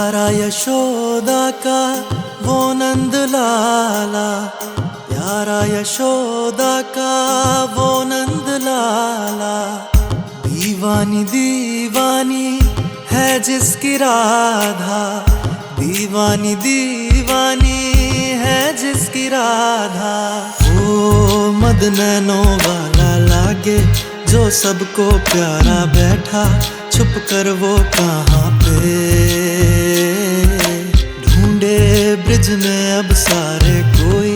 प्यारा यशोदा का वो नंद लाला, प्यारा यशोदा का वो नंद लाला। दीवानी दीवानी है जिसकी राधा, दीवानी दीवानी है जिसकी राधा। वो मद नैनों वाला लागे जो सबको प्यारा बैठा, छुप कर वो कहाँ पे। ढूंढे ब्रिज में अब सारे कोई,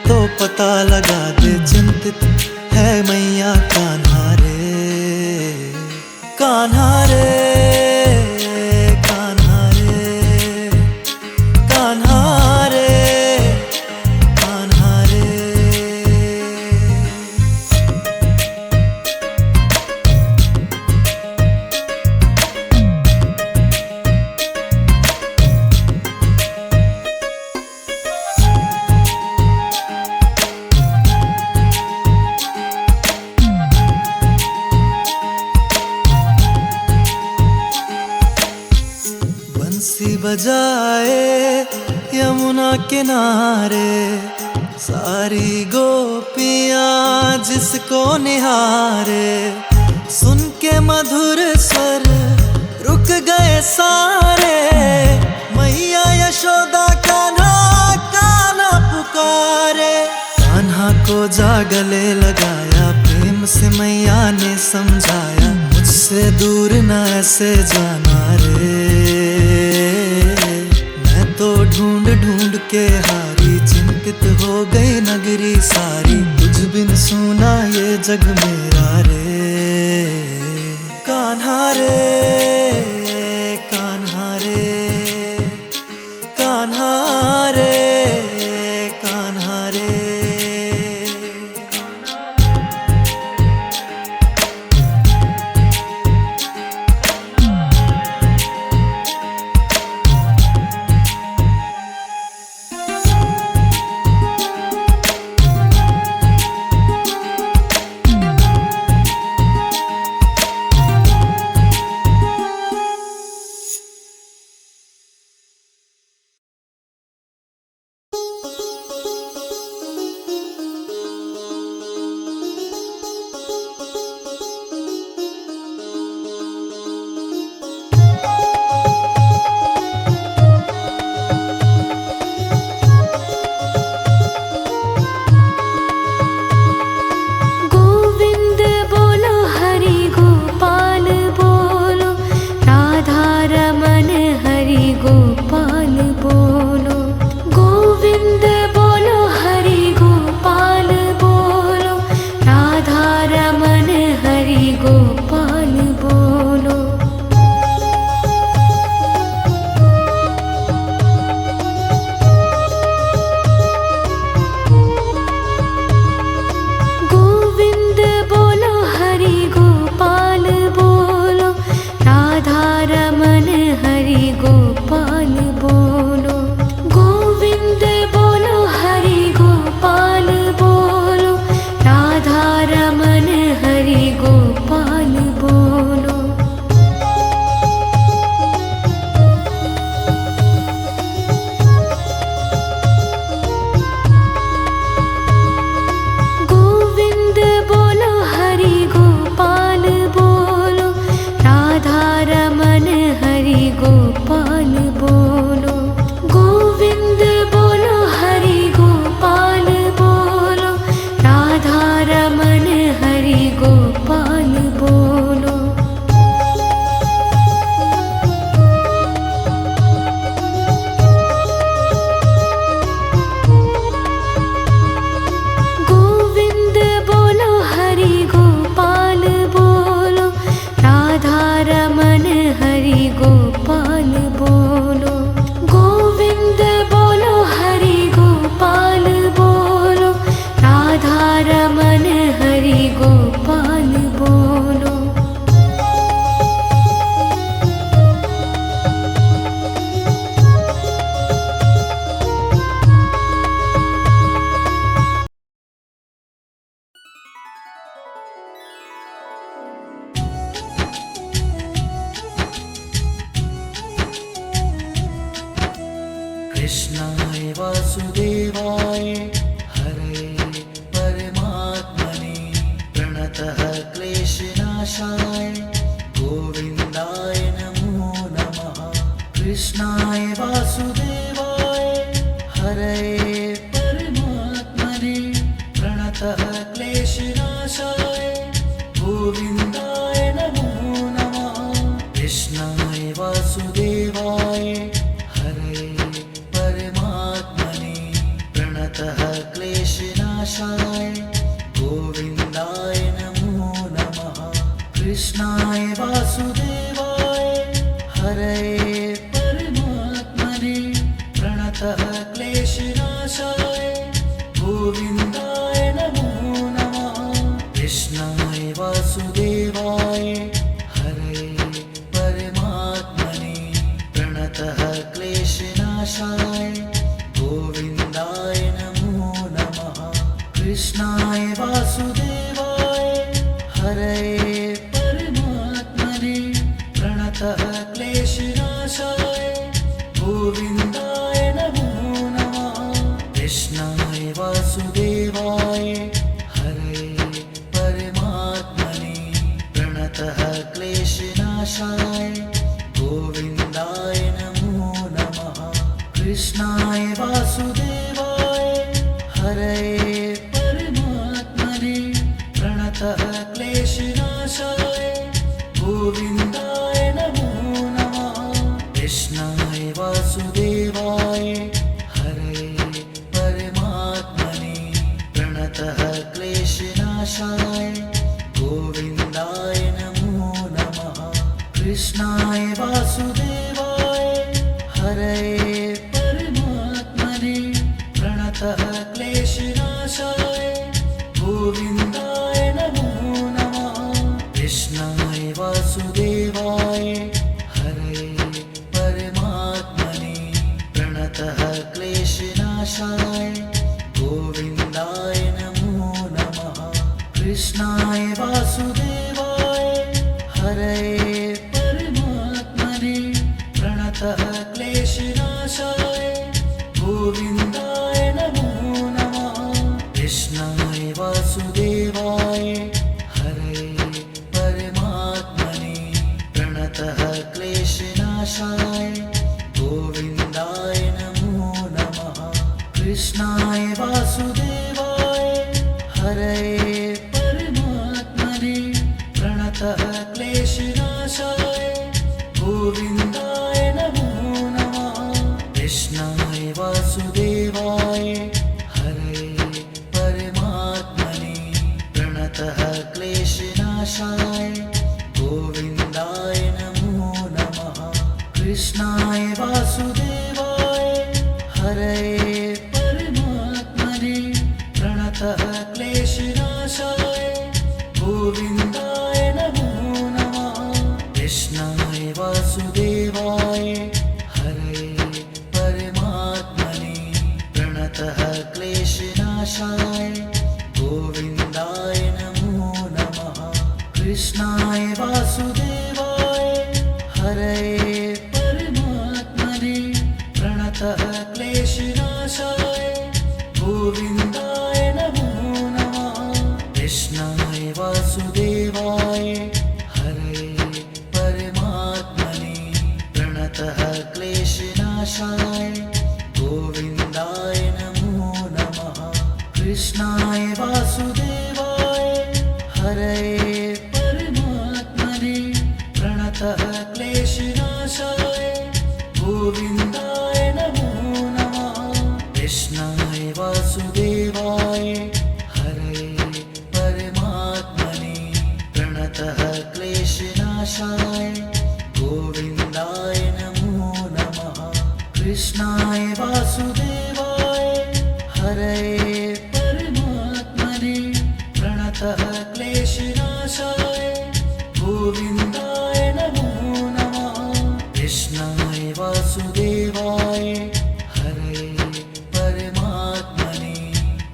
तो पता लगा दे चिंतित है मैया कान्हा रे, कान्हा रे, कान्हा रे, कान्हा रे, कान्हा रे। बंसी बजाए यमुना किनारे, सारी गोपियां जिसको निहारे। सुन के मधुर स्वर रुक गए सारे, मैया यशोदा कान्हा कान्हा पुकारे। कान्हा को जा गले लगाया, प्रेम से मैया ने समझाया, मुझसे दूर न ऐसे जाना रे। मैं तो ढूंढ ढूंढ के हारी, चिंतित हो गई नगरी सारी। तुझ बिन सुना ये जग मेरा रे, कान्हा रे, कान्हा रे, कान्हा रे, कान्हा रे। प्रणतः क्लेशनाशाय गोविन्दाय नमो नमः। कृष्णाय वासुदेवाय हरये परमात्मने प्रणतः क्लेशनाशाय गोविन्दाय नमो नमः। कृष्णाय वासुदेवाय हरये परमात्मने प्रणतः क्लेशनाशाय गोविन्दाय नमो नमः। कृष्णाय वासुदेवाय हरये परमात्मने प्रणतः क्लेशनाशाय गोविन्दाय नमो नमः। कृष्णाय वासुदेवाय हरये परमात्मने प्रणतः क्लेशनाशाय गोविन्दाय नमो नमः। कृष्णाय वासुदेवाय हरये परमात्मने प्रणतः क्लेशनाशाय गोविन्दाय नमो नमः। कृष्णाय वासुदेवाय हरये परमात्मने प्रणतः क्लेशनाशाय गोविन्दाय नमो नमः। कृष्णाय वासुदेवाय हरये परमात्मने प्रणतः क्लेशनाशाय गोविन्दाय नमो नमः। कृष्णाय वासुदेवाय हरये परमात्मने प्रणतः क्लेशनाशाय गोविन्दाय नमो नमः। कृष्णाय वासुदेवाय हरये परमात्मने प्रणतः क्लेशनाशाय गोविन्दाय नमो नमः। कृष्णाय वासुदेवाय हरये परमात्मने प्रणतः क्लेशनाशाय गोविन्दाय नमो नमः। कृष्णाय वासुदेवाय हरये परमात्मने प्रणतः क्लेशनाशाय गोविन्दाय नमो नमः। कृष्णाय वासुदेवाय हरये परमात्मने प्रणतः क्लेशनाशाय गोविन्दाय नमो नमः। कृष्णाय वासुदेवाय हरये परमात्मने प्रणतः क्लेशनाशाय गोविन्दाय नमो नमः। कृष्णाय वासुदेवाय हरये परमात्मने प्रणतः क्लेशनाशाय गोविन्दाय नमो नमः। कृष्णाय वासुदेवाय हरये परमात्मने प्रणतः क्लेशनाशाय गोविन्दाय नमो नमः। कृष्णाय वासुदेवाय हरये परमात्मने प्रणतः क्लेशनाशाय गोविन्दाय नमो नमः। कृष्णाय वासुदेवाय हरये परमात्मने प्रणतः क्लेशनाशाय गोविन्दाय नमो नमः। कृष्णाय वासुदेवाय हरये परमात्मने प्रणतः क्लेशनाशाय गोविन्दाय नमो नमः। कृष्णाय वासुदेवाय हरये परमात्मने प्रणतः क्लेशनाशाय गोविन्दाय नमो नमः। कृष्णाय वासुदेवाय हरये परमात्मने प्रणतः क्लेशनाशाय गोविन्दाय नमो नमः। कृष्णाय वासुदेवाय हरये परमात्मने प्रणतः क्लेशनाशाय गोविन्दाय नमो नमः। कृष्णाय वासुदेवाय हरये परमात्मने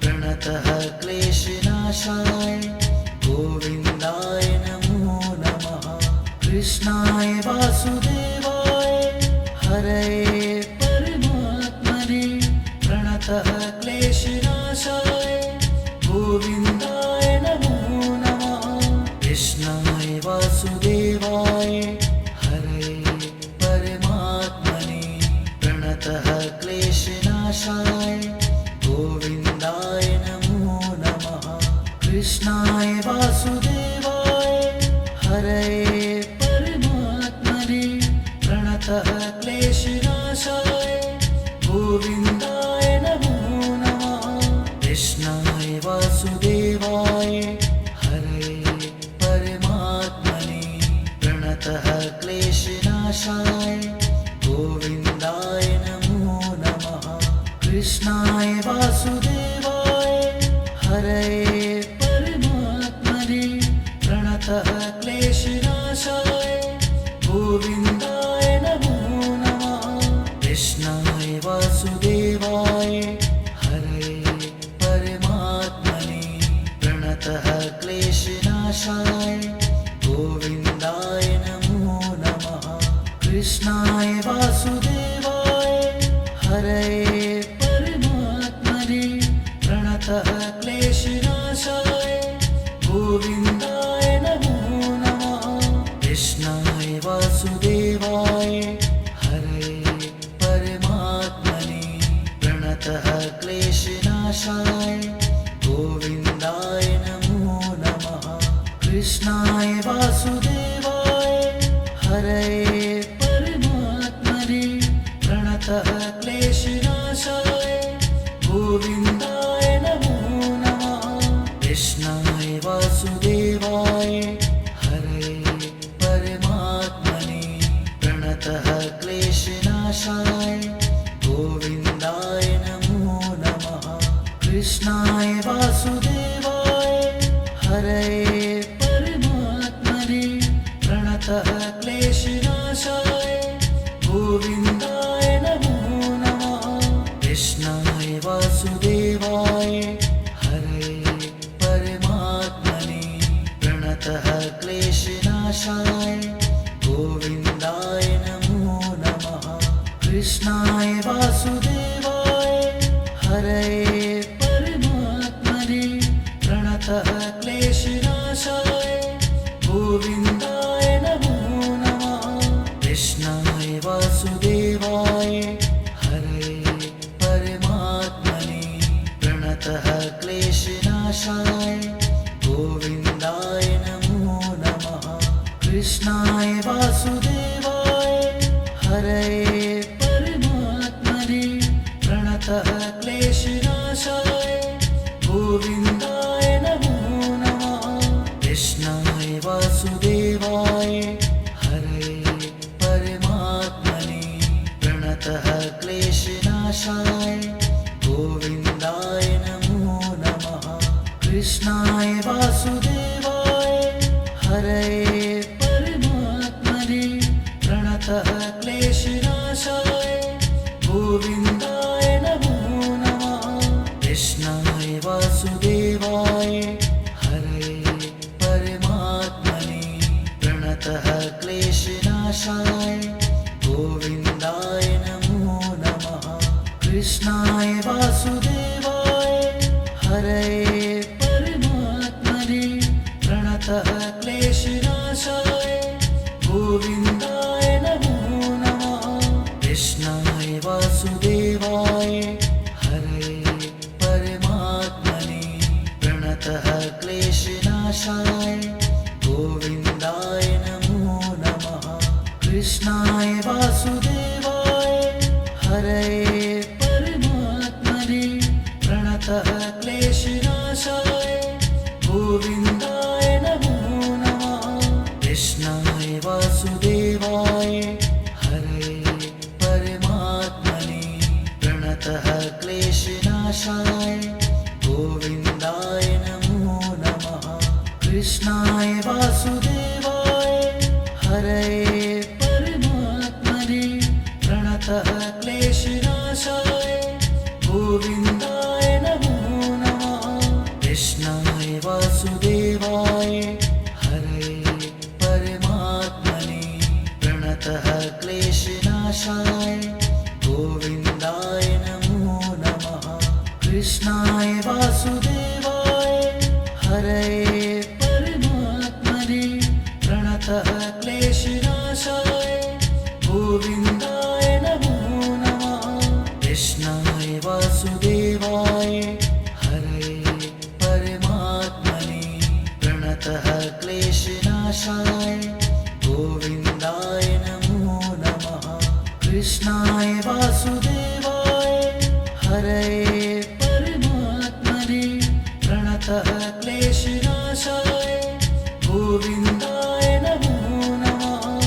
प्रणतः क्लेशनाशाय गोविन्दाय नमो नमः। कृष्णाय वासुदेवाय हरये परमात्मने प्रणतः क्लेशनाशाय गोविन्दाय नमो नमः। प्रणतः क्लेशनाशाय गोविन्दाय नमो नमः। कृष्णाय वासुदेवाय हरये परमात्मने प्रणतः क्लेशनाशाय गोविन्दाय नमो नमः। कृष्णाय वासुदेवाय हरये परमात्मने प्रणतः क्लेशनाशाय गोविन्दाय नमो नमः। कृष्णाय वासुदेवाय हरये परमात्मने प्रणतः क्लेशनाशाय गोविन्दाय नमो नमः। कृष्णाय वासुदेवाय हरये परमात्मने प्रणतः क्लेशनाशाय गोविन्दाय नमो नमः। कृष्णाय वासुदेवाय हरये परमात्मने प्रणतः क्लेशनाशाय गोविन्दाय नमो नमः। कृष्णाय वासुदेवाय हरये परमात्मने प्रणतः क्लेशनाशाय गोविन्दाय नमो नमः। कृष्णाय वासुदेवाय हरये परमात्मने प्रणतः क्लेशनाशाय गोविन्दाय नमो नमः। कृष्णाय वासुदेवाय हरये परमात्मने प्रणतः क्लेशनाशाय गोविन्दाय नमो नमः। कृष्णाय वासुदेवाय हरये परमात्मने प्रणतः क्लेशनाशाय गोविन्दाय नमो नमः। कृष्णाय वासुदेवाय हरये परमात्मने प्रणतः क्लेशनाशाय गोविन्दाय नमो नमः। कृष्णाय वासुदेवाय हरये परमात्मने प्रणतः क्लेशनाशाय गोविन्दाय नमो नमः। कृष्णाय वासुदेवाय हरये परमात्मने प्रणतः क्लेशनाशाय गोविन्दाय नमो नमः। कृष्णाय वासुदेवाय हरये परमात्मने प्रणतः क्लेशनाशाय गोविन्दाय नमो नमः। कृष्णाय वासुदेवाय हरये परमात्मने प्रणतः क्लेशनाशाय गोविन्दाय नमो नमः। कृष्णाय वासुदेवाय हरये परमात्मने प्रणतः क्लेशनाशाय गोविन्दाय नमो नमः। कृष्णाय वासुदेवाय हरये परमात्मने प्रणतः क्लेशनाशाय गोविन्दाय नमो नमः। कृष्णाय वासुदेवाय हरये परमात्मने प्रणतः क्लेशनाशाय गोविन्दाय नमो नमः। कृष्णाय वासुदेवाय हरये परमात्मने प्रणतः क्लेशनाशाय गोविन्दाय नमो नमः। कृष्णाय वासुदेवाय हरये परमात्मने प्रणतः क्लेशनाशाय गोविन्दाय नमो नमः। कृष्णाय वासुदेवाय हरये परमात्मने प्रणतः क्लेशनाशाय गोविन्दाय नमो नमः। कृष्णाय वासुदेवाय हरये परमात्मने प्रणतः क्लेशनाशाय गोविन्दाय नमो नमः। कृष्णाय वासुदेवाय हरये परमात्मने प्रणतः क्लेशनाशाय गोविन्दाय नमो नमः। कृष्णाय वासुदेवाय हरये परमात्मने प्रणतः क्लेशनाशाय गोविन्दाय नमो नमः।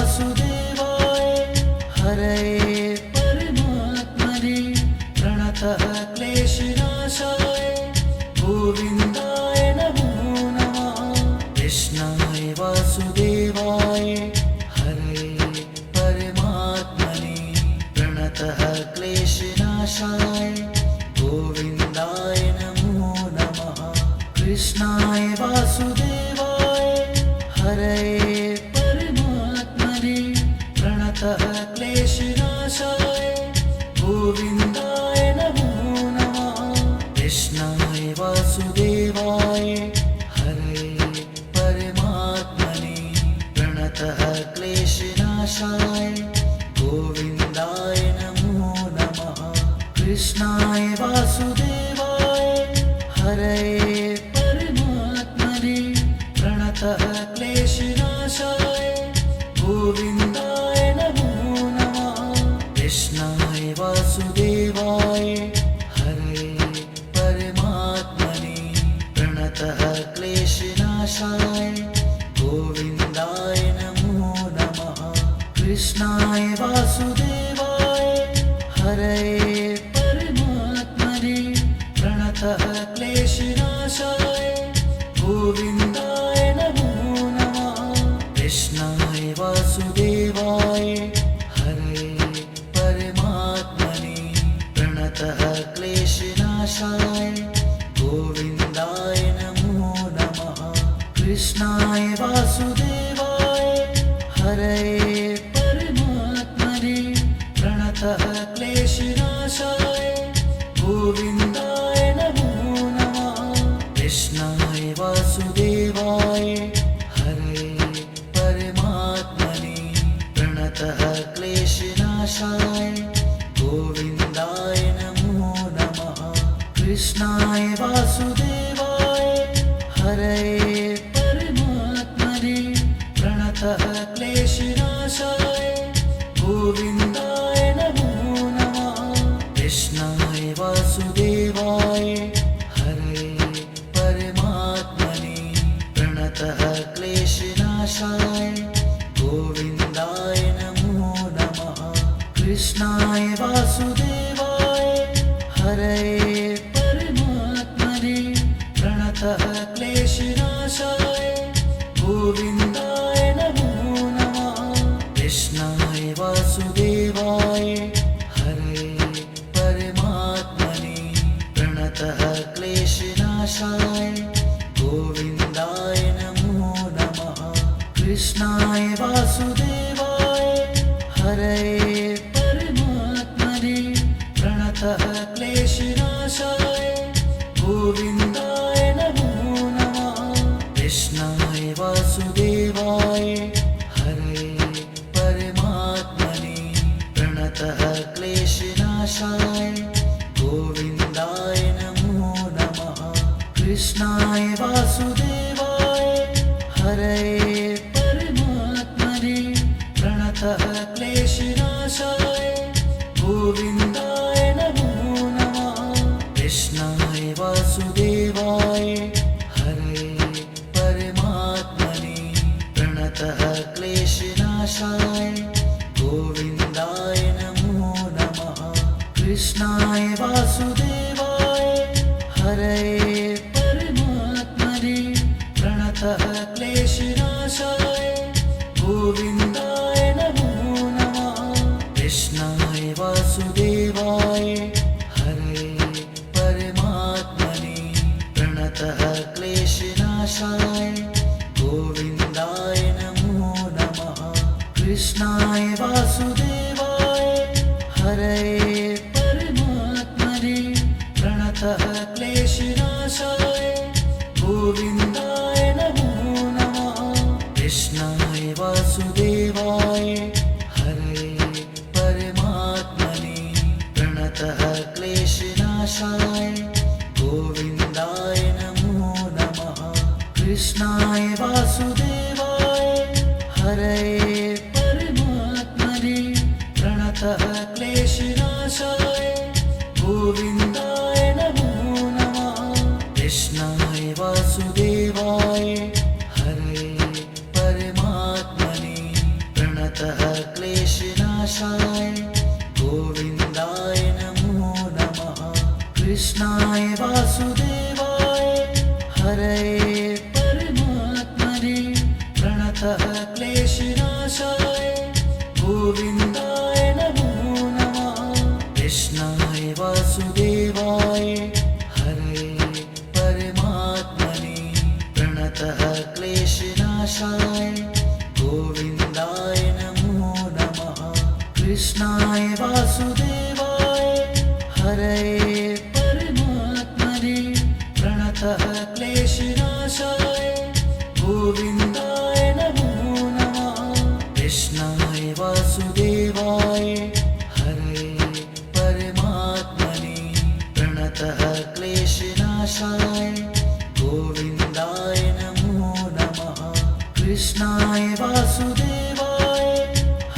वासुदेवाय हरये परमात्मने प्रणतः क्लेशनाशाय गोविन्दाय नमो नमः। कृष्णाय वासुदेवाय हरये परमात्मने प्रणतः क्लेशनाशाय गोविन्दाय नमो नमः। कृष्णाय वासुदेवाय हरये परमात्मने प्रणतः क्लेशनाशाय गोविन्दाय नमो नमः। कृष्णाय वासुदेवाय हरये परमात्मने प्रणतः क्लेशनाशाय गोविन्दाय नमो नमः। कृष्णाय वासुदेवाय हरये परमात्मने प्रणतः क्लेशनाशाय गोविन्दाय नमो नमः। कृष्णाय वासुदेवाय हरये परमात्मने प्रणतः क्लेशनाशाय गोविन्दाय नमो नमः। कृष्णाय वासुदेवाय हरये परमात्मने प्रणतः क्लेशनाशाय गोविन्दाय नमो नमः। कृष्णाय वासुदेवाय हरये परमात्मने प्रणतः क्लेशनाशाय गोविन्दाय नमो नमः। कृष्णाय वासुदेवाय हरये परमात्मने प्रणतः क्लेशनाशाय गोविन्दाय नमो नमः। कृष्णाय वासुदेवाय हरये परमात्मने प्रणतः क्लेशनाशाय गोविन्दाय नमो नमः। कृष्णाय वासुदेवाय हरये परमात्मने प्रणतः क्लेशनाशाय गोविन्दाय नमो नमः। कृष्णाय वासुदेवाय हरये परमात्मने प्रणतः क्लेशनाशाय गोविन्दाय नमो नमः। कृष्णाय वासुदेवाय हरये परमात्मने प्रणतः क्लेशनाशाय गोविन्दाय नमो नमः। कृष्णाय वासुदेवाय हरये परमात्मने प्रणतः क्लेशनाशाय गोविन्दाय नमो नमः। कृष्णाय वासुदेवाय हरये परमात्मने प्रणतः क्लेशनाशाय गोविन्दाय नमो नमः। कृष्णाय वासुदेवाय हरये परमात्मने प्रणतः क्लेशनाशाय गोविन्दाय नमो नमः। कृष्णाय वासुदेवाय हरये परमात्मने प्रणतः क्लेशनाशाय गोविन्दाय नमो नमः। कृष्णाय वासुदेवाय हरये परमात्मने प्रणतः क्लेशनाशाय गोविन्दाय नमो नमः। कृष्णाय वासुदेवाय हरये परमात्मने प्रणतः क्लेशनाशाय गोविन्दाय नमो नमः। कृष्णाय वासुदेवाय हरये परमात्मने प्रणतः क्लेशनाशाय गोविन्दाय नमो नमः। कृष्णाय वासुदेवाय हरये परमात्मने प्रणतः क्लेशनाशाय गोविन्दाय नमो नमः। कृष्णाय वासुदेवाय हरये परमात्मने प्रणतः क्लेशनाशाय गोविन्दाय नमो नमः। कृष्णाय वासुदेवाय हरये परमात्मने क्लेशनाशाय गोविन्दाय नमो नमः। कृष्णाय वासुदेवाय हरये परमात्मने प्रणतः क्लेशनाशाय गोविन्दाय नमो नमः। कृष्णाय वासुदेवाय हरये परमात्मने प्रणतः क्लेशनाशाय गोविन्दाय नमो नमः। कृष्णाय वासुदेवाय हरये परमात्मने प्रणतः क्लेशनाशाय गोविन्दाय नमो नमः। कृष्णाय वासुदेवाय हरये परमात्मने प्रणतः क्लेशनाशाय गोविन्दाय नमो नमः। कृष्णाय वासुदेवाय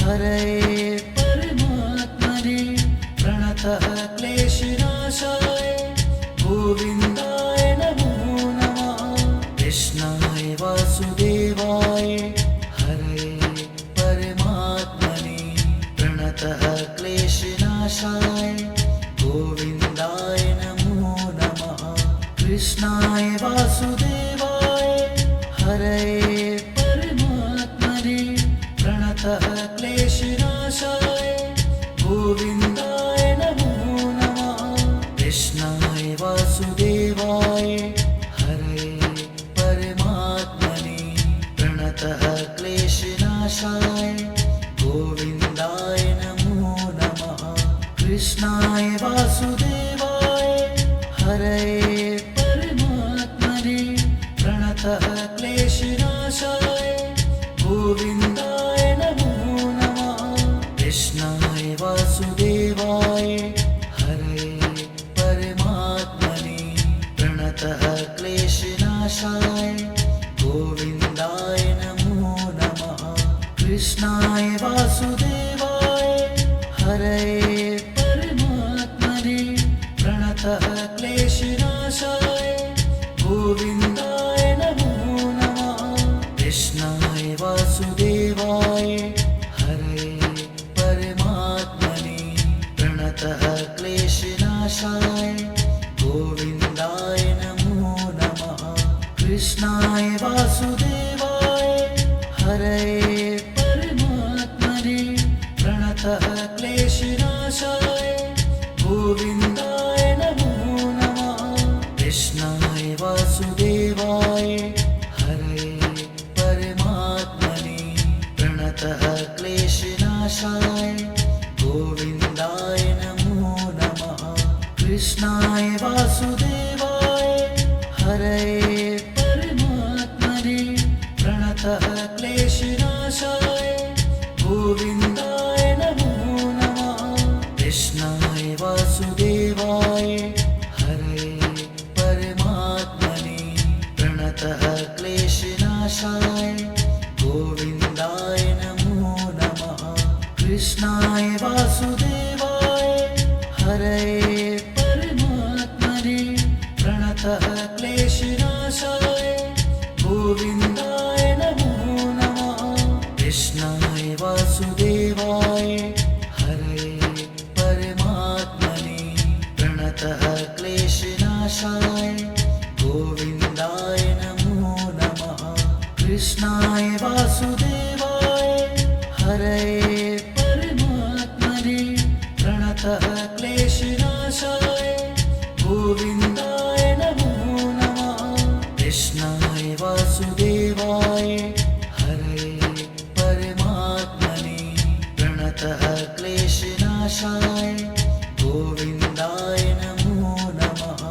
हरये परमात्मने प्रणतः क्लेशनाशाय गोविन्दाय नमो नमः। कृष्णाय वासुदेवाय हरये परमात्मने प्रणतः क्लेशनाशाय गोविन्दाय नमो नमः। कृष्णाय वासुदेवाय हरये परमात्मने प्रणतः क्लेशनाशाय गोविन्दाय नमो नमः। कृष्णाय वासुदेवाय हरये परमात्मने प्रणतः क्लेशनाशाय गोविन्दाय नमो नमः। कृष्णाय वासुदेवाय हरये परमात्मने प्रणतः क्लेशनाशाय गोविन्दाय नमो नमः। कृष्णाय वासुदेवाय हरये परमात्मने प्रणतः क्लेशनाशाय गोविन्दाय नमो नमः। कृष्णाय वासुदेवाय हरये परमात्मने प्रणतः क्लेशनाशाय गोविन्दाय नमो नमः। कृष्णाय वासुदेवाय हरये परमात्मने प्रणतः क्लेशनाशाय गोविन्दाय नमो नमः। कृष्णाय वासुदेवाय हरये परमात्मने प्रणतः क्लेशनाशाय गोविन्दाय नमो नमः। कृष्णाय वासुदेवाय हरये परमात्मने प्रणतः क्लेशनाशाय गोविन्दाय नमो नमः। कृष्णाय वासुदेवाय हरये परमात्मने प्रणतः क्लेशनाशाय गोविन्दाय नमो नमः। कृष्णाय वासुदेवाय हरये परमात्मने प्रणतः क्लेशनाशाय गोविन्दाय नमो नमः। कृष्णाय वासुदेवाय हरये परमात्मने प्रणतः क्लेशनाशाय गोविन्दाय नमो नमः। कृष्णाय वासुदेवाय हरये परमात्मने प्रणतः क्लेशनाशाय गोविन्दाय नमो नमः। कृष्णाय वासुदेवाय हरये परमात्मने प्रणतः क्लेशनाशाय गोविन्दाय नमो नमः। कृष्णाय वासुदेवाय हरये परमात्मने प्रणतः क्लेशनाशाय गोविन्दाय नमो नमः।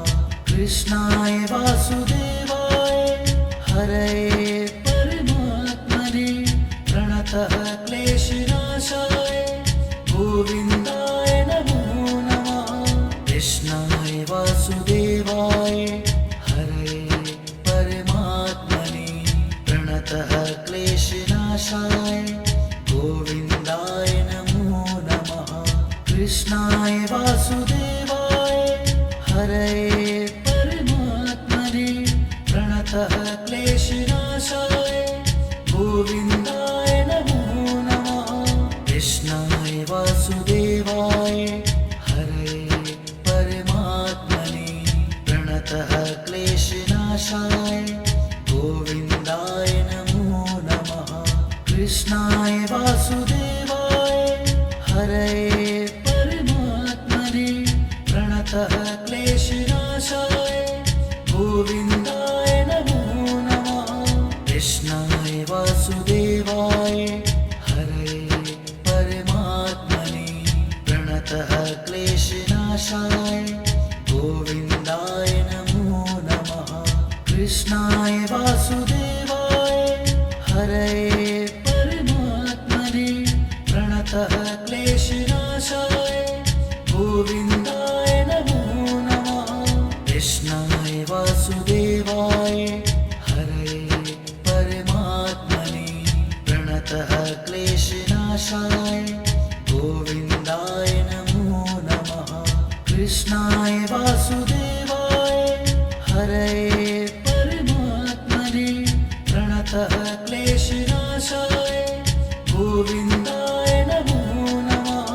कृष्णाय वासुदेवाय हरये परमात्मने प्रणतः क्लेशनाशाय गोविन्दाय नमो नमः। कृष्णाय वासुदेवाय हरये परमात्मने प्रणतः क्लेशनाशाय गोविन्दाय नमो नमः। कृष्णाय वासुदेवाय हरये परमात्मने प्रणतः क्लेशनाशाय गोविन्दाय नमो नमः। कृष्णाय वासुदेवाय कृष्णाय वासुदेवाय हरये परमात्मने प्रणतः क्लेशनाशाय गोविन्दाय नमो नमः। कृष्णाय वासुदेवाय हरये परमात्मने प्रणतः क्लेशनाशाय गोविन्दाय नमो नमः। कृष्णाय वासुदेवाय हरये परमात्मने प्रणतः क्लेशनाशाय गोविन्दाय नमो नमः। कृष्णाय वासुदेवाय हरये परमात्मने प्रणतः क्लेशनाशाय गोविन्दाय नमो नमः। कृष्णाय वासुदेवाय हरये परमात्मने प्रणतः क्लेशनाशाय गोविन्दाय नमो नमः।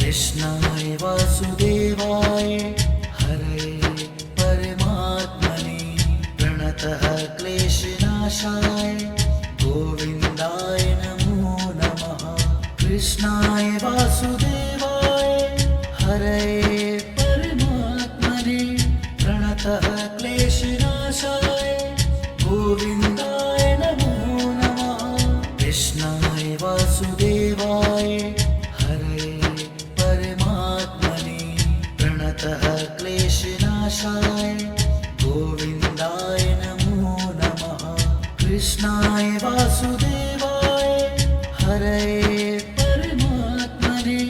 कृष्णाय वासुदेवाय हरये परमात्मने प्रणतः क्लेशनाशाय गोविन्दाय नमो नमः। कृष्णाय वासुदेवाय हरये परमात्मने प्रणतः क्लेशनाशाय गोविन्दाय नमो नमः। कृष्णाय वासुदेवाय हरये परमात्मने प्रणतः क्लेशनाशाय गोविन्दाय नमो नमः। कृष्णाय वासुदेवाय हरये परमात्मने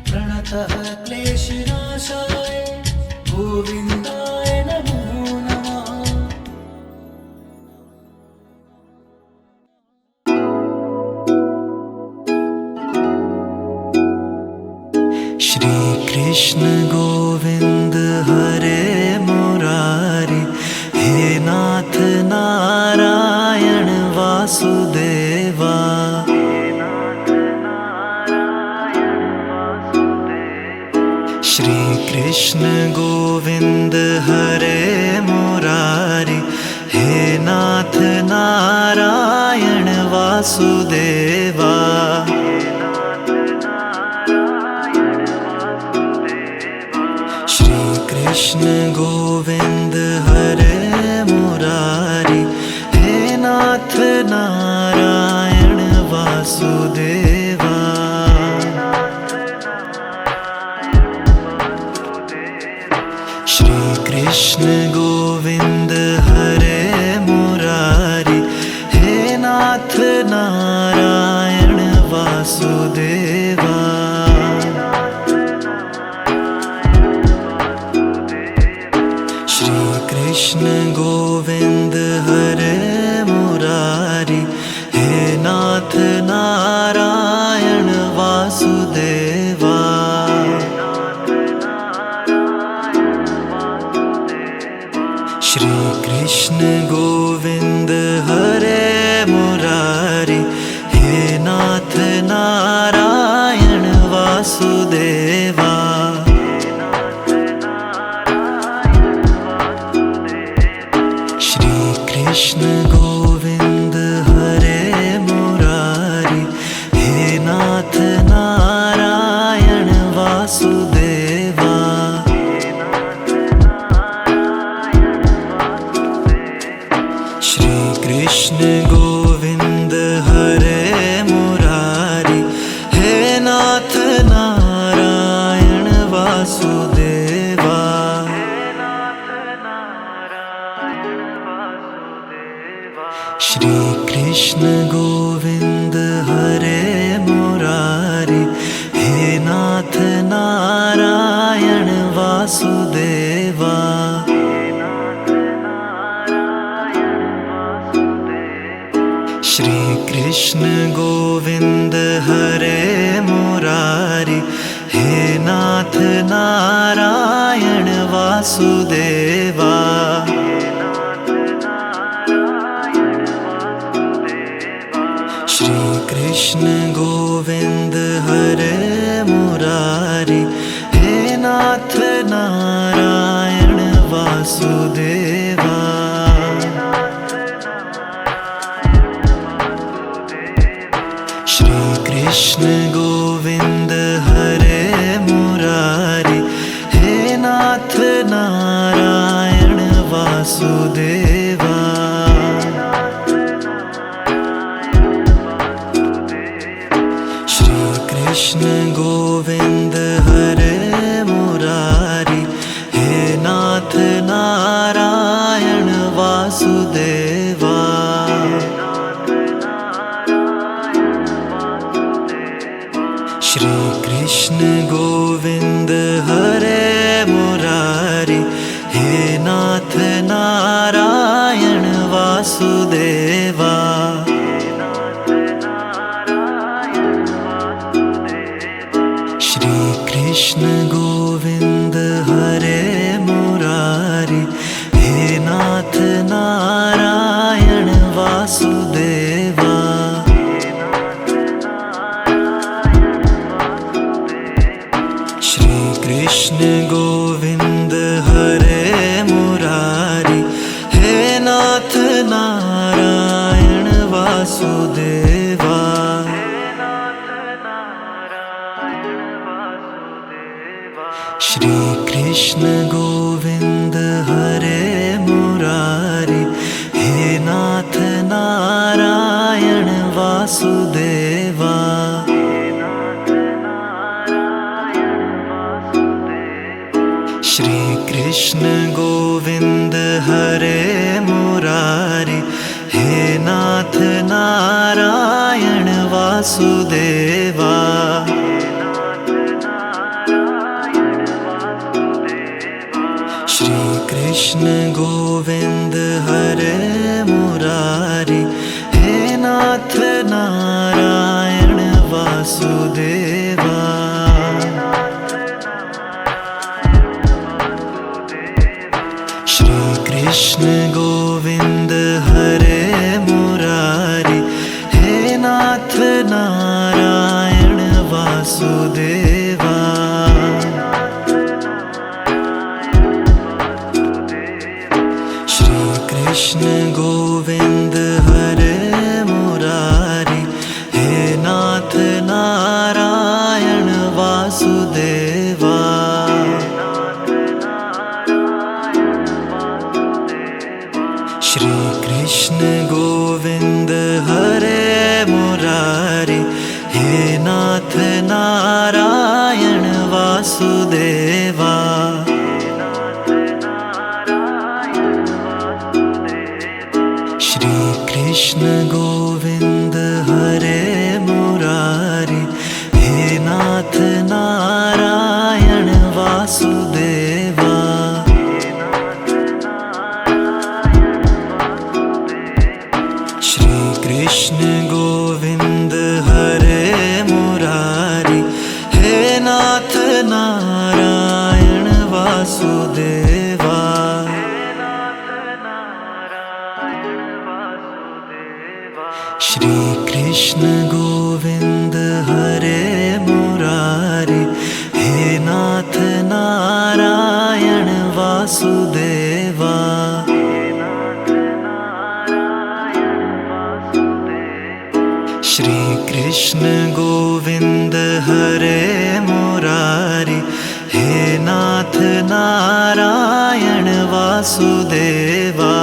प्रणतः क्लेशनाशाय गोविन्दाय नमो नमः। श्री कृष्ण गोविंद हरे मुरारी हे नाथ नारायण वासुदेवा। श्री कृष्ण गोविंद हरे मुरारी हे नाथ नारायण वासुदेवा। श्री कृष्ण गोविंद हरे मुरारी हे नाथ नारायण वासुदेवा। श्री कृष्ण गोविंद हरे मुरारी हे नाथ नारायण वासुदेवा। श्री कृष्ण गोविंद हरे मुरारी हे नाथ नारायण वासुदेवा। श्री कृष्ण गोविंद हरे मुरारी हे नाथ नारायण वासुदेवा। श्री कृष्ण गोविंद हरे मुरारी हे नाथ नारायण वासुदेवा। श्री कृष्ण गोविंद हरे मुरारी हे नाथ नारायण वासुदेवा। श्री कृष्ण गोविंद हरे मुरारी हे नाथ नारायण वासुदेवा। श्री कृष्ण गोविंद हरे मुरारी हे नाथ नारायण वासुदेवा। श्री कृष्ण गोविंद हरे मुरारी हे नाथ नारायण वासुदेवा। श्री कृष्ण गोविंद हरे मुरारी, हे नाथ नारायण वासुदेवा। श्री कृष्ण गोविंद हरे मुरारी, हे नाथ नारायण वासुदेवा। श्री कृष्ण गोविंद हरे मुरारी, हे नाथ नारायण वासुदेवा। श्री कृष्ण गोविंद हरे मुरारी, हे नाथ नारायण वासुदेवा। श्री कृष्ण गोविंद हरे मुरारी, हे नाथ नारायण वासुदेवा। श्री कृष्ण गोविंद हरे मुरारी, हे नाथ नारायण वासुदेवा। श्री कृष्ण गोविंद हरे मुरारी, हे नाथ नारायण वासुदेवा। श्री कृष्ण गोविंद हरे मुरारी, हे नाथ नारायण वासुदेवा। श्री कृष्ण गोविंद हरे मुरारी, हे नाथ नारायण वासुदेवा। श्री कृष्ण गोविंद हरे मुरारी, हे नाथ नारायण वासुदेवा। श्री कृष्ण गोविंद हरे मुरारी, हे नाथ नारायण वासुदेवा। श्री कृष्ण गोविंद हरे मुरारी, हे नाथ नारायण वासुदेवा। श्री कृष्ण गोविंद हरे मुरारी, हे नाथ नारायण वासुदेवा। श्री कृष्ण गोविंद हरे मुरारी, हे नाथ नारायण वासुदेवा। श्री कृष्ण गोविंद हरे मुरारी, हे नाथ नारायण वासुदेवा।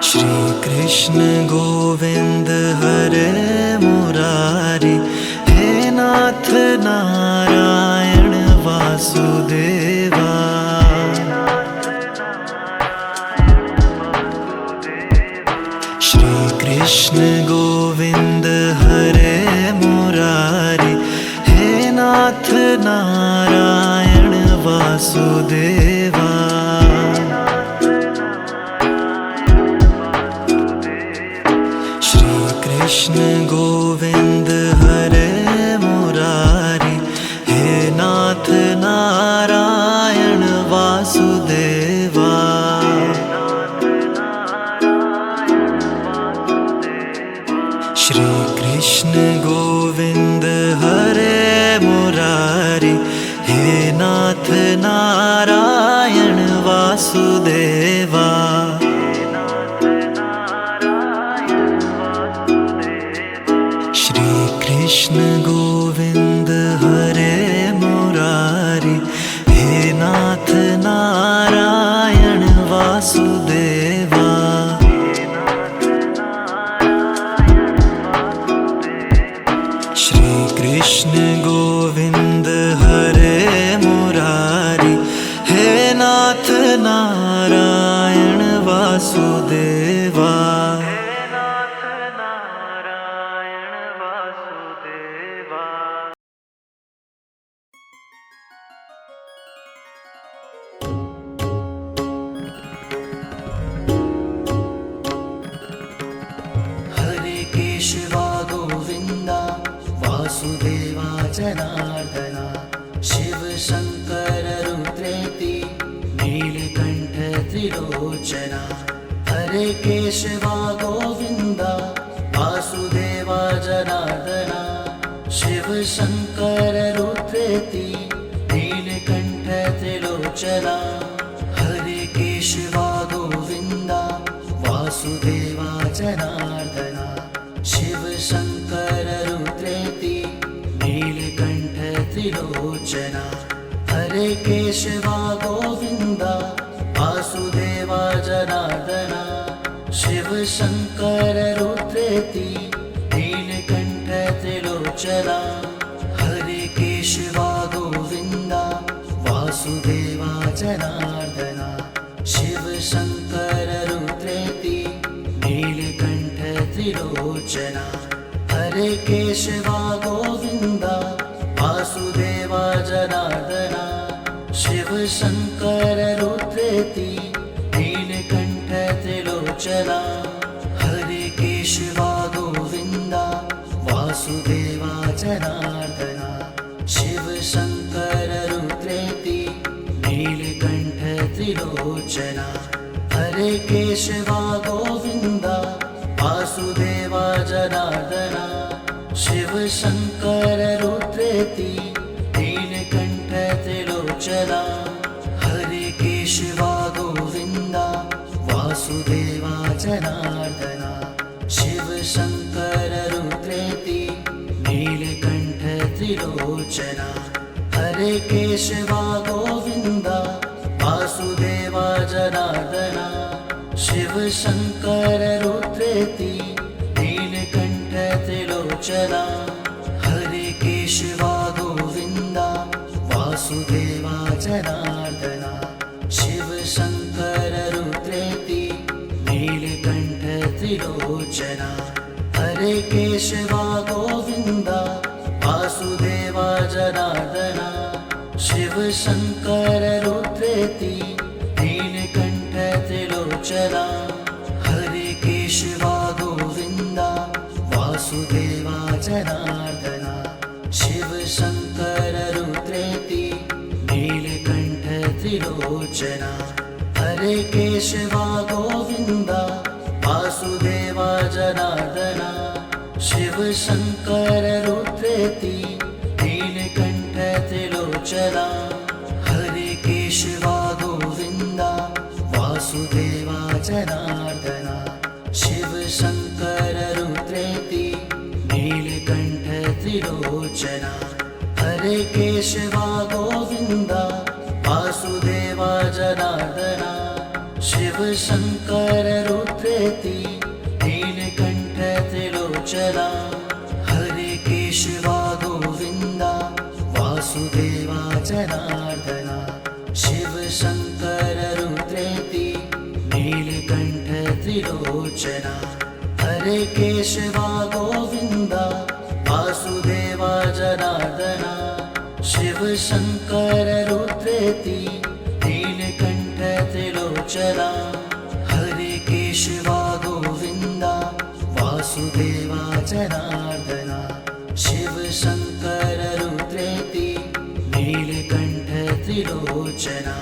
श्री कृष्ण गोविंद हरे मुरारी, हे नाथ नारायण वासुदेवा। श्री कृष्ण गोविंद हरे मुरारी, हे नाथ नारायण वासुदेवा। श्री कृष्ण गोविंद हरे मुरारी, हे नाथ नारायण वासुदेवा। श्री कृष्ण गोविंद हरे मुरारी, हे नाथ नारायण वासुदेवा। वासुदेवा। हरे केशवा गोविन्दा वासुदेवा जनार्दना, शिव शङ्कर रुद्रेति नीलकण्ठ त्रिलोचना। हरे केशवा गोविन्दा वासुदेवा जनार्दना, शिव शङ्कर रुद्रेति नीलकण्ठ त्रिलोचना। हरे केशवा गोविन्दा वासुदेवा जनार्दना, शिव शङ्कर रुद्रेति नीलकण्ठ त्रिलोचना। हरे केशवा गोविन्दा वासुदेवा जनार्दना, शिव शङ्कर रुद्रेति नीलकण्ठ त्रिलोचना। हरे केशवा गोविन्दा वासुदेवा जनार्दना, शिव शङ्कर रुद्रेति नीलकण्ठ त्रिलोचना। हरे केशवा गोविन्दा वासुदेवा जनार्दना, शिव शङ्कर रुद्रेति नीलकण्ठ त्रिलोचना। हरे केशवा गोविन्दा वासुदेवा जनार्दना, शिव शङ्कर रुद्रेति नीलकण्ठ त्रिलोचना। हरे केशवा गोविन्दा वासुदेवा जनार्दना, शिव शङ्कर रुद्रेति नीलकण्ठ त्रिलोचना। हरे केशवा गोविन्दा वासुदेवा जनार्दना, शिव शङ्कर रुद्रेति नीलकण्ठ त्रिलोचना। हरे केशवा गोविन्दा वासुदेवा जनार्दना, शिव शङ्कर रुद्रेति नीलकण्ठ त्रिलोचना। हरे केशवा गोविन्दा वासुदेवा जनार्दना, शिव शङ्कर रुद्रेति नीलकण्ठ त्रिलोचना। हरे केशवा गोविन्दा वासुदेवा जनार्दना, शिव शङ्कर रुद्रेति नीलकण्ठ त्रिलोचना। हरे केशवा गोविन्दा वासुदेवा जनार्दना, शिव शङ्कर रुद्रेति नीलकण्ठ त्रिलोचना। हरे केशवा गोविन्दा वासुदेवा जनार्दना, शिव शङ्कर रुद्रेति नीलकण्ठ त्रिलोचना। हरे केशवा गोविन्दा वासुदेवा जनार्दना, शिव शङ्कर रुद्रेति नीलकण्ठ त्रिलोचना। हरे केशवा गोविन्दा वासुदेवा जनार्दना, शिव शङ्कर रुद्रेति नीलकण्ठ त्रिलोचना। हरे केशवा गोविन्दा वासुदेवा जनार्दना, शिव शङ्कर रुद्रेति नीलकण्ठ त्रिलोचना। हरे केशवा गोविन्दा वासुदेवा जनार्दना, शिव शङ्कर रुद्रेति नीलकण्ठ त्रिलोचना। हरे केशवा गोविन्दा वासुदेवा जनार्दना, शिव शङ्कर रुद्रेति नीलकण्ठ त्रिलोचना।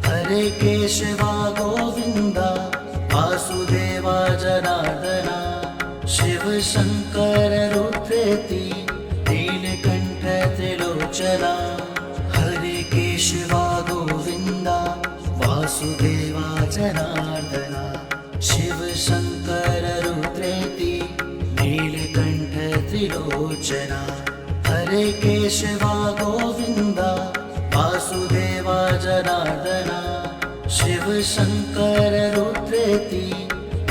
हरे केशवा गोविन्दा वासुदेवा जनार्दना, शिव शङ्कर रुद्रेति नीलकण्ठ त्रिलोचना। हरे केशवा गोविन्दा वासुदेवा जनार्दना, शिव शङ्कर रुद्रेति नीलकण्ठ त्रिलोचना। हरे केशवा गोविन्दा वासुदेवा जनार्दना, शिव शङ्कर रुद्रेति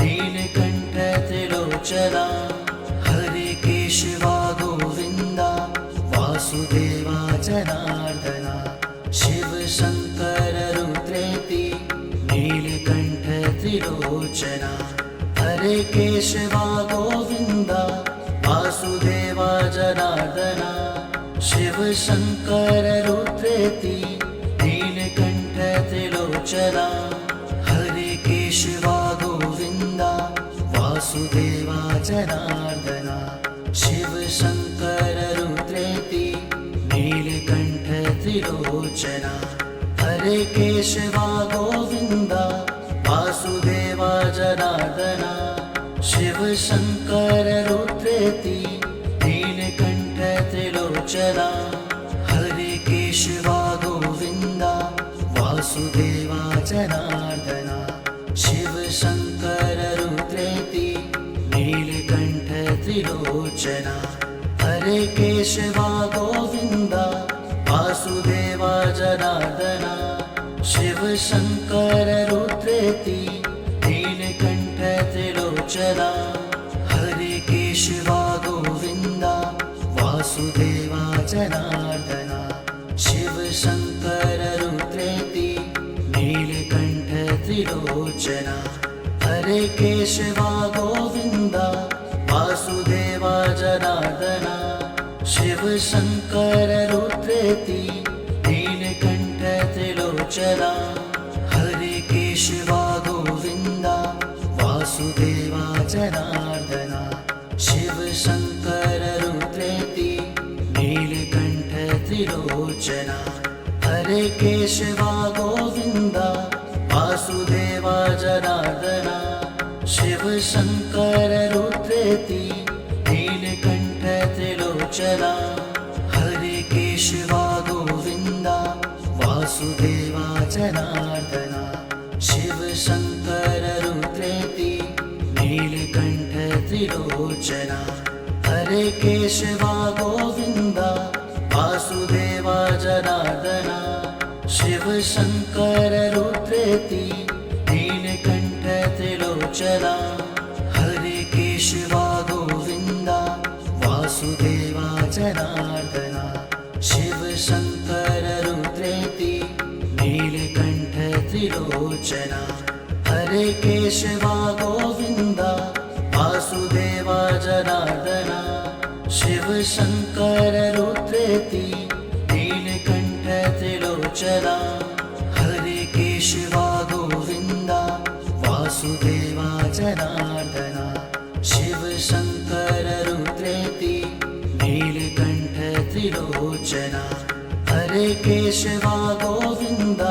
नीलकण्ठ त्रिलोचना। हरे केशवा गोविन्दा वासुदेवा जनार्दना, शिव शङ्कर रुद्रेति नीलकण्ठ त्रिलोचना। त्रिलोचना हरे केशवा गोविन्द वासुदेवा जनार्दना शिव शङ्कर रुद्रेति नीलकण्ठ त्रिलोचना हरे केशवा गोविन्द वासुदेवा जनार्दना शिव शङ्कर रुद्रेति नीलकण्ठ त्रिलोचना हरे केशवा गोविन्द वासुदेवा जनार्दना शिव शङ्कर रुद्रेति नीलकण्ठ त्रिलोचना हरे केशवा गोविन्द वासुदेवा जनार्दना शिव शङ्कर रुद्रेति नीलकण्ठ त्रिलोचना हरे केशवा गोविन्द वासुदेवा जनार्दना शिव शङ्कर रुद्रेति नीलकण्ठ त्रिलोचना हरे केशवा गोविन्द वासुदेवा जनार्दना शिव शङ्कर रुद्रेति नीलकण्ठ त्रिलोचना हरे केशवा गोविन्द वासुदेवा जनार्दना शिव शङ्कर रुद्रेति नीलकण्ठ त्रिलोचना हरे केशवा गोविन्द वासुदेवा जनार्दना शिव शङ्कर रुद्रेति नीलकण्ठ त्रिलोचना हरे केशवा गोविन्द वासुदेवा जनार्दना शिव शङ्कर रुद्रेति नीलकण्ठ त्रिलोचना हरे केशवा गोविन्द वासुदेवा जनार्दना शिव शङ्कर रुद्रेति नीलकण्ठ त्रिलोचना हरे केशवा गोविन्द वासुदेवा जनार्दना शिव शङ्कर रुद्रेति नीलकण्ठ त्रिलोचना हरे केशवा गोविन्द वासुदेवा जनार्दना शिव शङ्कर रुद्रेति नीलकण्ठ त्रिलोचना हरे केशवा गोविन्द वासुदेवा जनार्दना शिव शङ्कर रुद्रेति नीलकण्ठ त्रिलोचना हरे केशवा गोविन्द वासुदेवा जनार्दना शिव शङ्कर रुद्रेति नीलकण्ठ त्रिलोचना हरे केशवा गोविन्द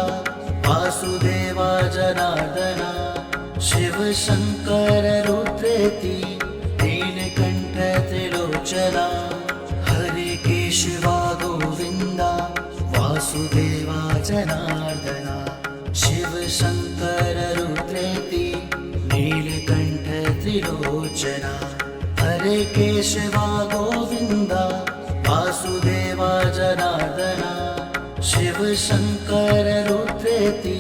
वासुदेवा जनार्दना शिव शङ्कर रुद्रेति नीलकण्ठ त्रिलोचना हरे केशवा गोविन्द वासुदेवा जनार्दना शिव शङ्कर रुद्रेति नीलकण्ठ त्रिलोचना हरे केशवा गोविन्द वासुदेवा जनार्दना शिव शङ्कर रुद्रेति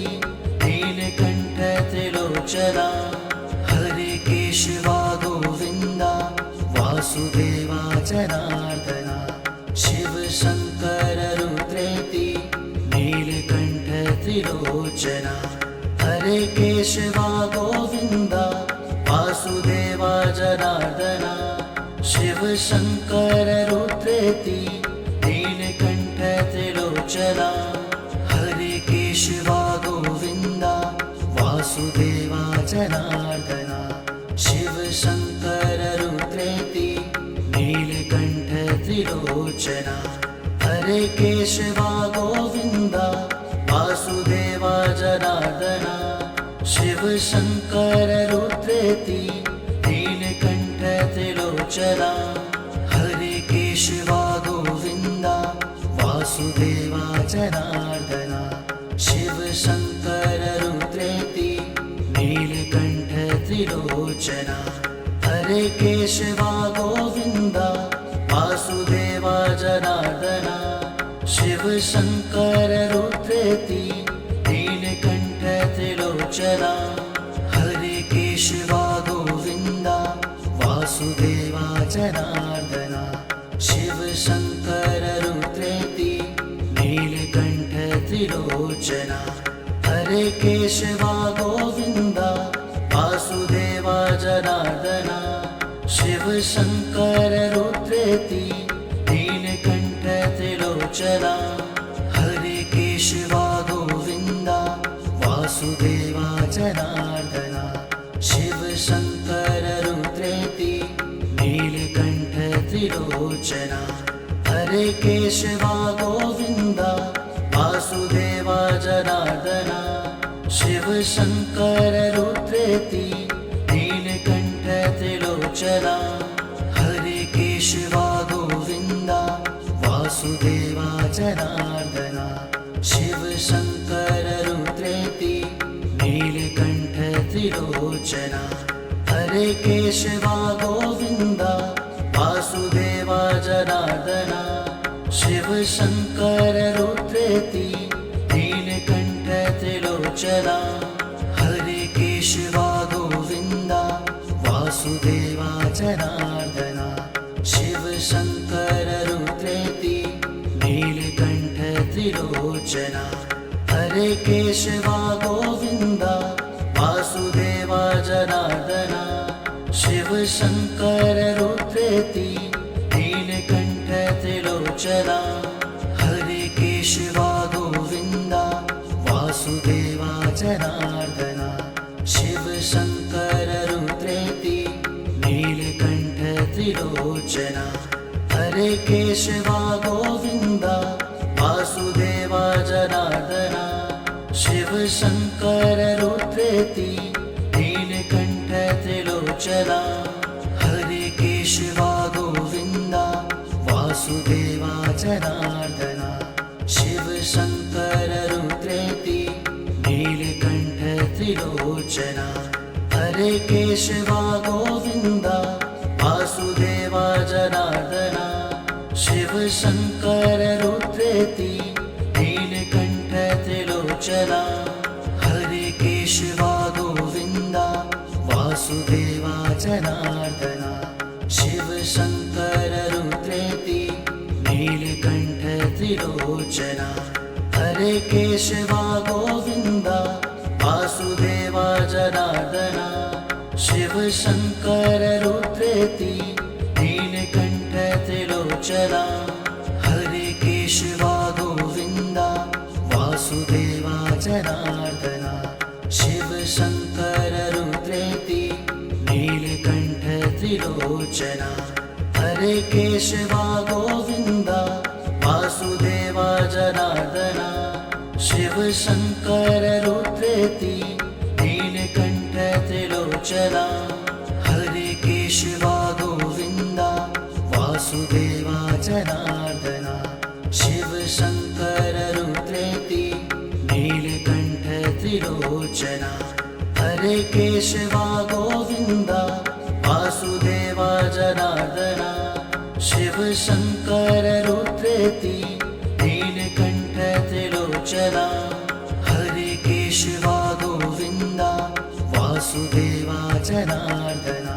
नीलकण्ठ त्रिलोचना हरे केशवा गोविन्द वासुदेवा जनार्दना शिव शङ्कर रुद्रेति नीलकण्ठ त्रिलोचना हरे केशवा गोविन्द वासुदेवा जनार्दना शिव शङ्कर रुद्रेति नीलकण्ठ त्रिलोचना हरे केशवा गोविन्द वासुदेवा जनार्दना शिव शङ्कर रुद्रेति नीलकण्ठ त्रिलोचना हरे केशवा गोविन्द वासुदेवा जनार्दना शिव शङ्कर रुद्रेति नीलकण्ठ त्रिलोचना हरे केशवा गोविन्द वासुदेवा जनार्दना शिव शङ्कर रुद्रेति नीलकण्ठ त्रिलोचना हरे केशवा गोविन्द वासुदेवा जनार्दना शिव शङ्कर रुद्रेति नीलकण्ठ त्रिलोचना हरे केशवा गोविन्द वासुदेवा जनार्दना शिव शङ्कर रुद्रेति नीलकण्ठ त्रिलोचना हरे केशवा गोविन्द वासुदेवा वासुदेवा जनार्दना शिव शंकर रुद्रेति नीलकंठ त्रिलोचना हरे केशवा गोविंदा वासुदेवा जनार्दना शिव शंकर रुद्रेति नीलकंठ त्रिलोचना हरे केशवा गोविंदा वासुदेवा जनार्दना शिव शंकर रुद्रेति नीलकंठ त्रिलोचना हरे केशवा गोविंदा वासुदेवा जनार्दना शिव शंकर रुद्रेति नीलकंठ त्रिलोचना हरे केशवा गोविंदा वासुदेवा जनार्दना शिव शंकर रुद्रेति नीलकंठ त्रिलोचना हरे केशवा गोविंदा वासुदेवा जनार्दना शिव शंकर रुद्रेति नीलकंठ त्रिलोचना हरे केशवा गोविंदा वासुदेवा जनार्दना शिव शंकर रुद्रेति नीलकंठ त्रिलोचना हरे केशवा गोविंदा वासुदेवा जनार्दना शिव शंकर रुद्रेति नीलकंठ त्रिलोचना हरे केशवा गोविंदा वासुदेवा जनार्दना शिव शंकर रुद्रेति नीलकंठ त्रिलोचना हरे केशवा गोविंदा वासुदेवा जनार्दना शिव शंकर रुद्रेति नीलकंठ त्रिलोचना हरे केशवा गोविंदा वासुदेवा जनार्दना शिव शंकर रुद्रेति नीलकंठ त्रिलोचना हरे केशवा गोविंदा वासुदेवा जनार्दना शिव शंकर रुद्रेति नीलकंठ त्रिलोचना हरे केशवा गोविंदा वासुदेवा जनार्दना शिव शंकर रुद्रेति नीलकंठ त्रिलोचना हरे केशवा गोविंदा वासुदेवा जनार्दना शिव शंकर रुद्रेति नीलकंठ त्रिलोचना हरे केशवा गोविंदा वासुदेवा जनार्दना शिव शंकर रुद्रेति नीलकंठ त्रिलोचना हरे केशवा गोविंदा वासुदेवा जनार्दना शिव शंकर रुद्रेति नीलकंठ त्रिलोचना हरे केशवा गोविंदा वासुदेवा जनार्दना शिव शंकर रुद्रेति नीलकंठ त्रिलोचना हरे केशवा गोविंदा वासुदेवा जनार्दना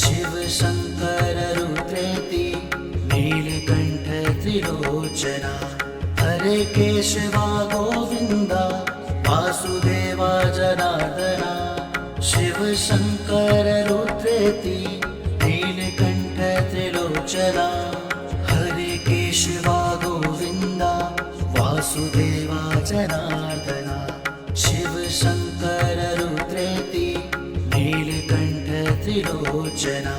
शिव शंकर रुद्रेति नीलकंठ त्रिलोचना हरे केशवा गोविंदा वासुदेवा जनार्दना शिव शंकर रुद्रेति नीलकंठ त्रिलोचना हरे केशवा गोविंदा वासुदेवा जनार्दना शिव शंकर रुद्रेति नीलकंठ त्रिलोचना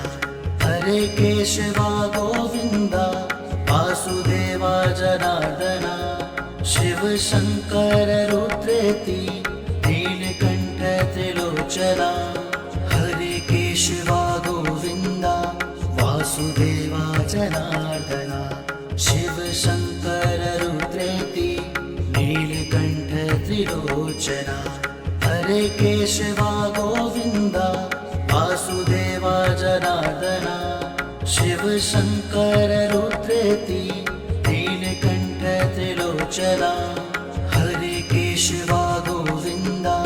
हरे केशवा गोविंदा वासुदेवा जनार्दना शिव शंकर रुद्रेति नीलकंठ त्रिलोचना हरे केशवा गोविंदा वासुदेवा जनार्दना शिव शंकर रुद्रेति नीलकंठ त्रिलोचना हरे केशवा गोविंदा वासुदेवा जनार्दना शिव शंकर रुद्रेति नीलकंठ त्रिलोचना हरे केशवा गोविंदा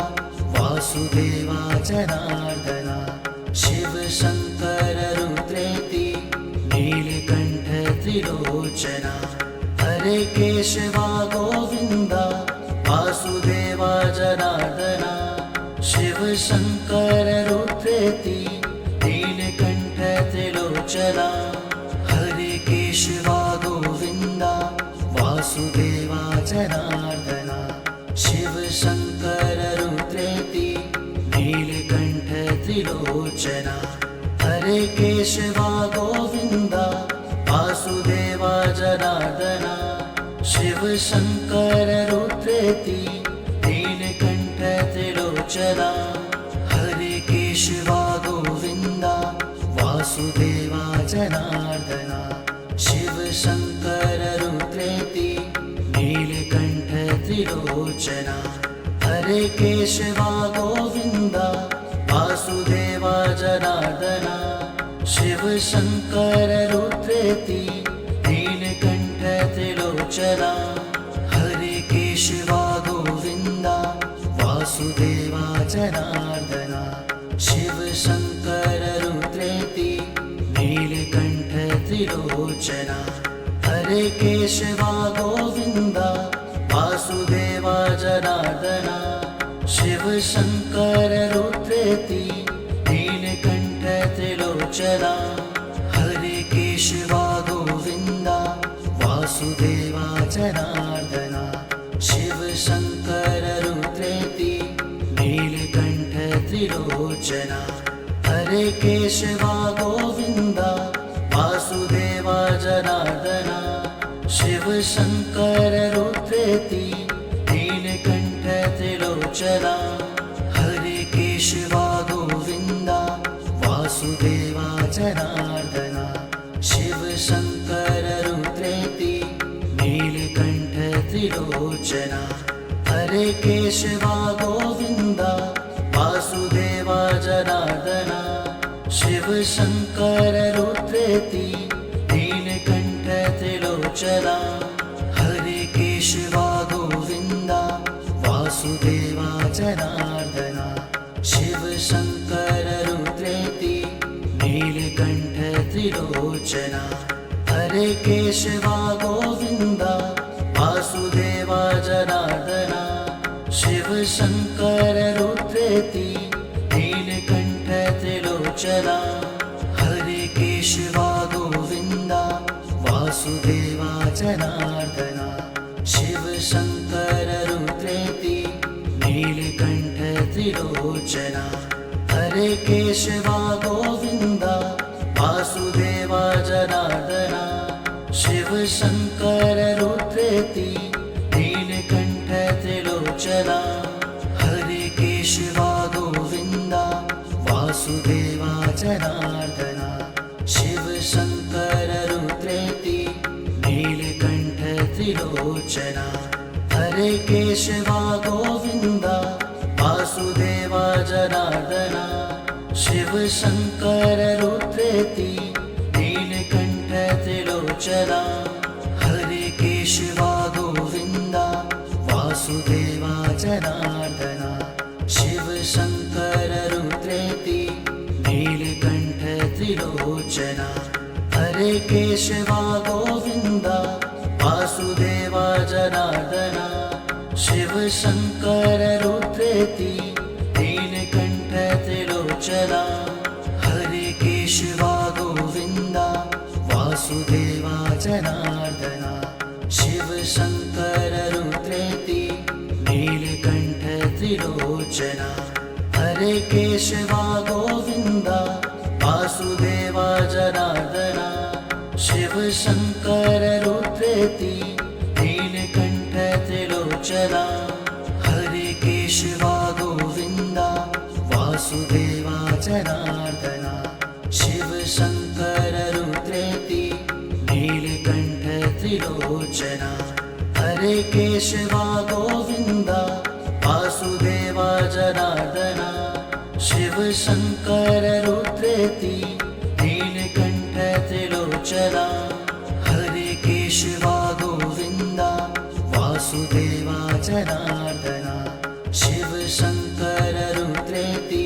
वासुदेवा जनार्दना शिव शंकर रुद्रेति नीलकंठ त्रिलोचना हरे केशवा गोविंदा वासुदेवा जनार्दना शिव शङ्कर रुद्रेति नीलकण्ठ त्रिलोचना हरे केशवा गोविन्दा वासुदेवा जनार्दना शिव शङ्कर रुद्रेति नीलकण्ठ त्रिलोचना हरे केशवा गोविन्दा वासुदेवा जनार्दना शिव शङ्कर रुद्रेति नीलकण्ठ त्रिलोचना हरे केशवा गोविन्दा वासुदेवा जनार्दना शिव शङ्कर रुद्रेति नीलकण्ठ त्रिलोचना हरे केशवा गोविन्दा वासुदेवा जनार्दना शिव शङ्कर रुद्रेति नीलकण्ठ त्रिलोचना हरे केशवा गोविन्दा वासुदेवा जनार्दना शिव शङ्कर रुद्रेति नीलकण्ठ त्रिलोचना हरे केशवा गोविन्दा वासुदेवा जनार्दना शिव शङ्कर रुद्रेति नीलकण्ठ त्रिलोचना हरे केशवा गोविन्दा वासुदेवा जनार्दना शिव शङ्कर रुद्रेति नीलकण्ठ त्रिलोचना हरे केशवा गोविन्दा वासुदेवा जनार्दना शिव शङ्कर रुद्रेति नीलकण्ठ त्रिलोचना हरे केशवा गोविन्दा वासुदेवा जनार्दना शिव शङ्कर रुद्रेति नीलकण्ठ त्रिलोचना हरे केशवा गोविन्दा वासुदेवा जनार्दना शिव शङ्कर रुद्रेति नीलकण्ठ त्रिलोचना हरे केशवा गोविन्दा वासुदेवा जनार्दना शिव शङ्कर रुद्रेति नीलकण्ठ त्रिलोचना हरे केशवा गोविन्दा वासुदेवा जनार्दना शिव शङ्कर रुद्रेति नीलकण्ठ त्रिलोचना हरे केशवा गोविन्दा वासुदेवा जनार्दना शिव शङ्कर रुद्रेति नीलकण्ठ त्रिलोचना हरे केशवा गोविन्दा वासुदेवा जनार्दना शिव शङ्कर रुद्रेति नीलकण्ठ त्रिलोचना हरे केशवा गोविन्दा वासुदेवा जनार्दना शिव शङ्कर रुद्रेति नीलकण्ठ त्रिलोचना हरे केशवा गोविन्दा वासुदेवा जनार्दना शिव शङ्कर रुद्रेति नीलकण्ठ त्रिलोचना हरे केशवा गोविन्दा वासुदेवा जनार्दना शिव शङ्कर रुद्रेति नीलकण्ठ त्रिलोचना हरे केशवा गोविन्दा वासुदेवा जनार्दना शिव शङ्कर रुद्रेति नीलकण्ठ त्रिलोचना हरे केशवा गोविन्दा वासुदेवा जनार्दना शिव शङ्कर रुद्रेति नीलकण्ठ त्रिलोचना हरे केशवा गोविन्दा वासुदेवा जनार्दना शिव शङ्कर रुद्रेति नीलकण्ठ त्रिलोचना हरे केशवा गोविन्दा वासुदेवा जनार्दना शिव शङ्कर रुद्रेति नीलकण्ठ त्रिलोचना हरे केशवा गोविन्दा वासुदेवा जनार्दना शिव शङ्कर रुद्रेति नीलकण्ठ त्रिलोचना हरे केशवा गोविन्दा वासुदेवा जनार्दना शिव शङ्कर रुद्रेति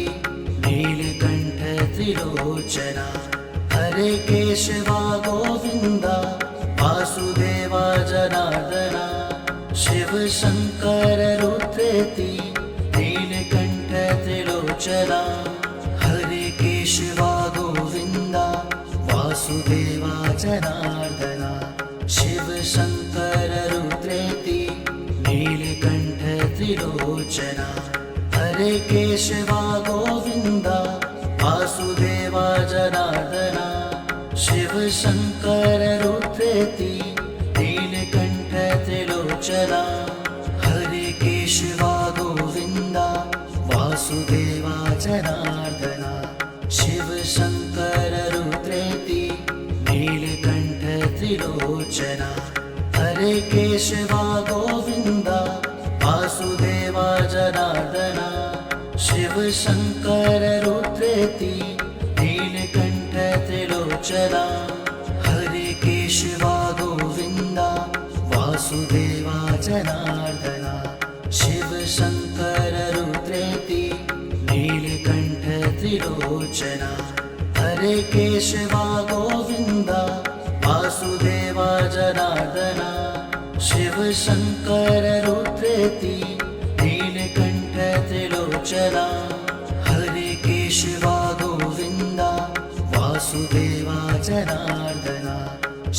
नीलकण्ठ त्रिलोचना हरे केशवा गोविन्दा वासुदेवा जनार्दना शिव शङ्कर रुद्रेति नीलकण्ठ त्रिलोचना त्रिलोचना हरे केशवा गोविन्दा वासुदेवा जनार्दना शिव शङ्कर रुद्रेति नीलकण्ठ त्रिलोचना हरे केशवा गोविन्दा वासुदेवा जनार्दना शिव शङ्कर रुद्रेति नीलकण्ठ त्रिलोचना हरे केशवा गोविन्दा वासुदेवा जनार्दना शिव शङ्कर रुद्रेति नीलकण्ठ त्रिलोचना हरे केशवा गोविन्दा वासुदेवा जनार्दना शिव शङ्कर रुद्रेति नीलकण्ठ त्रिलोचना हरे केशवा गोविन्दा वासुदेवा जनार्दना शिव शङ्कर रुद्रेति नीलकण्ठ त्रिलोचना हरे केशवा गोविन्दा वासुदेवा जनार्दना शिव शङ्कर रुद्रेति नीलकण्ठ त्रिलोचना हरे केशवा गोविन्दा वासुदेवा जनार्दना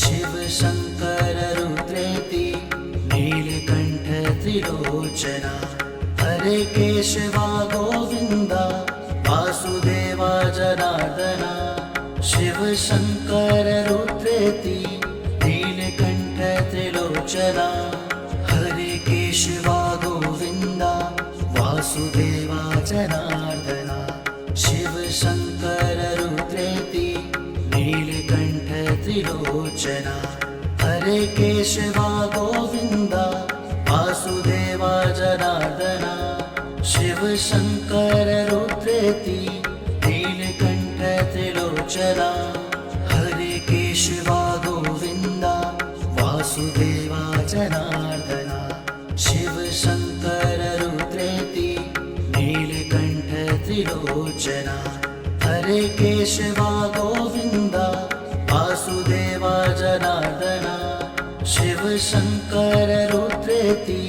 शिव शङ्कर रुद्रेति नीलकण्ठ त्रिलोचना हरे केशवा गोविन्दा वासुदेवा जनार्दना शिव शङ्कर रुद्रेति नीलकण्ठ त्रिलोचना हरे केशवा गोविन्दा वासुदेवा जनार्दना शिव शङ्कर रुद्रेति नीलकण्ठ त्रिलोचना हरे केशवा गोविन्दा वासुदेवा जनार्दना शिव शङ्कर रुद्रेति नीलकण्ठ त्रिलोचना हरे केशवा गोविन्दा वासुदेवा जनार्दना शिव शङ्कर रुद्रेति नीलकण्ठ त्रिलोचना हरे केशवा गोविन्दा वासुदेवा जनार्दना शिव शङ्कर रुद्रेति